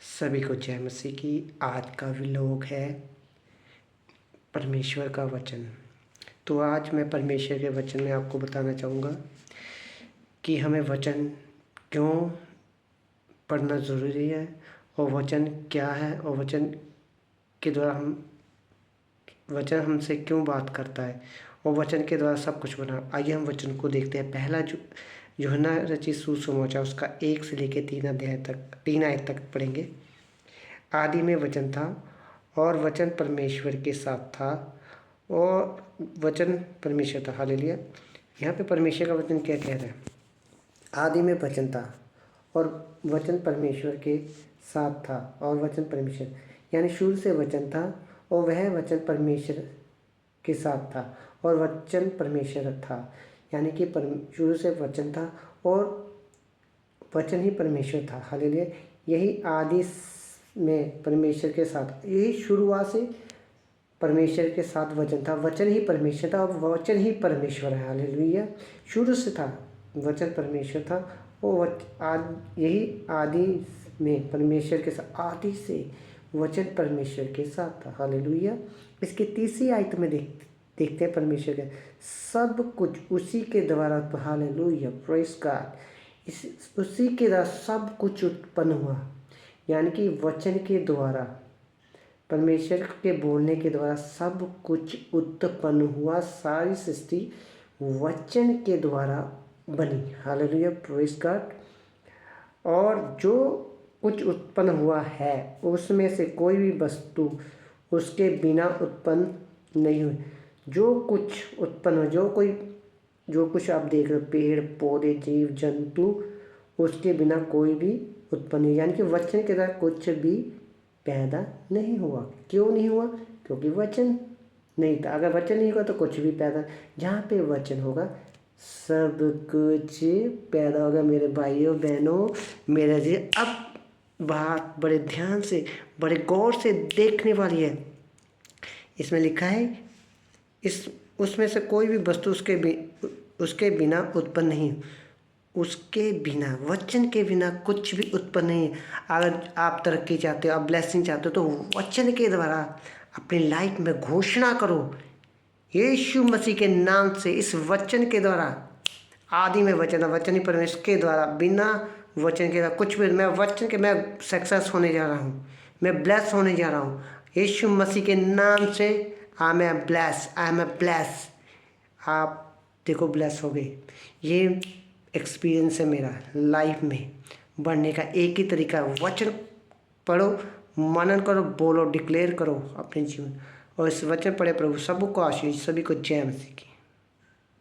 सभी को जय मसीह की। आज का व्लॉग है परमेश्वर का वचन। तो आज मैं परमेश्वर के वचन में आपको बताना चाहूँगा कि हमें वचन क्यों पढ़ना ज़रूरी है और वचन क्या है और वचन हमसे क्यों बात करता है और वचन के द्वारा सब कुछ बना। आइए हम वचन को देखते हैं। पहला यूहन्ना रचित सुसमाचार उसका 1 से लेकर 3 आयत तक पढ़ेंगे। आदि में वचन था और वचन परमेश्वर के साथ था और वचन परमेश्वर था। हालेलुया। यहाँ पे परमेश्वर का वचन क्या कह रहा है? आदि में वचन था और वचन परमेश्वर के साथ था और वचन परमेश्वर, यानी शुरू से वचन था और वह वचन परमेश्वर के साथ था और वचन परमेश्वर था। यानी कि शुरू से वचन था और वचन ही परमेश्वर था। हालेलुया। यही आदि में परमेश्वर के साथ, यही शुरुआत से परमेश्वर के साथ वचन था, वचन ही परमेश्वर था और वचन ही परमेश्वर है। हालेलुया। शुरू से था वचन परमेश्वर था और यही आदि में परमेश्वर के साथ, आदि से वचन परमेश्वर के साथ था। हालेलुया। इसके 3 आयत में देखते हैं परमेश्वर के सब कुछ उसी के द्वारा। Hallelujah, praise God. उसी के द्वारा सब कुछ उत्पन्न हुआ, यानी कि वचन के द्वारा, परमेश्वर के बोलने के द्वारा सब कुछ उत्पन्न हुआ। सारी सृष्टि वचन के द्वारा बनी। Hallelujah, praise God. और जो कुछ उत्पन्न हुआ है उसमें से कोई भी वस्तु उसके बिना उत्पन्न नहीं हुई। जो कुछ उत्पन्न हो, जो कुछ आप देख रहे हो, पेड़ पौधे जीव जंतु, उसके बिना कोई भी उत्पन्न नहीं, यानी कि वचन के द्वारा कुछ भी पैदा नहीं हुआ। क्यों नहीं हुआ? क्योंकि वचन नहीं था। अगर वचन नहीं होगा तो कुछ भी पैदा, जहाँ पे वचन होगा सब कुछ पैदा होगा। मेरे भाइयों बहनों, मेरा जी अब बात बड़े ध्यान से, बड़े गौर से देखने वाली है। इसमें लिखा है उसमें से कोई भी वस्तु उसके बिना उत्पन्न नहीं। उसके बिना, वचन के बिना कुछ भी उत्पन्न नहीं है। अगर आप तरक्की चाहते हो, आप ब्लेसिंग चाहते हो, तो वचन के द्वारा अपनी लाइफ में घोषणा करो। यीशु मसीह के नाम से इस वचन के द्वारा, आदि में वचन था, वचन ही परमेश्वर के द्वारा, बिना वचन के द्वारा कुछ भी, मैं सक्सेस होने जा रहा हूँ, मैं ब्लेस होने जा रहा हूँ। यीशु मसीह के नाम से आई एम ए ब्लेस। आप देखो ब्लेस हो गए। ये एक्सपीरियंस है मेरा लाइफ में बढ़ने का। एक ही तरीका, वचन पढ़ो, मनन करो, बोलो, डिक्लेयर करो अपने जीवन। और इस वचन पढ़े प्रभु सबको आशीष, सभी को जय मसीह की।